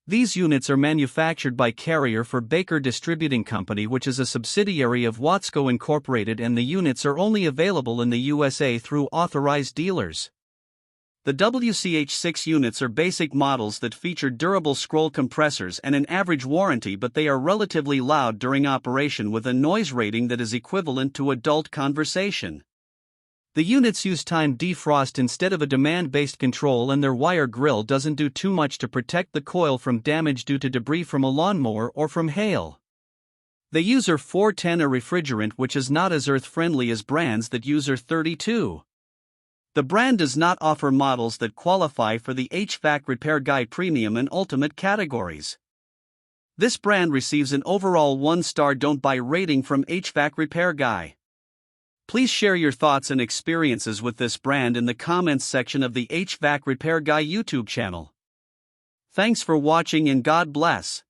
These units are manufactured by Carrier for Baker Distributing Company, which is a subsidiary of Watsco Incorporated, and the units are only available in the USA through authorized dealers. The WCH6 units are basic models that feature durable scroll compressors and an average warranty, but they are relatively loud during operation with a noise rating that is equivalent to adult conversation. The units use time defrost instead of a demand-based control, and their wire grill doesn't do too much to protect the coil from damage due to debris from a lawnmower or from hail. They use R410, a refrigerant which is not as earth-friendly as brands that use R32. The brand does not offer models that qualify for the HvacRepairGuy Premium and Ultimate categories. This brand receives an overall 1-star don't buy rating from HvacRepairGuy. Please share your thoughts and experiences with this brand in the comments section of the HvacRepairGuy YouTube channel. Thanks for watching and God bless.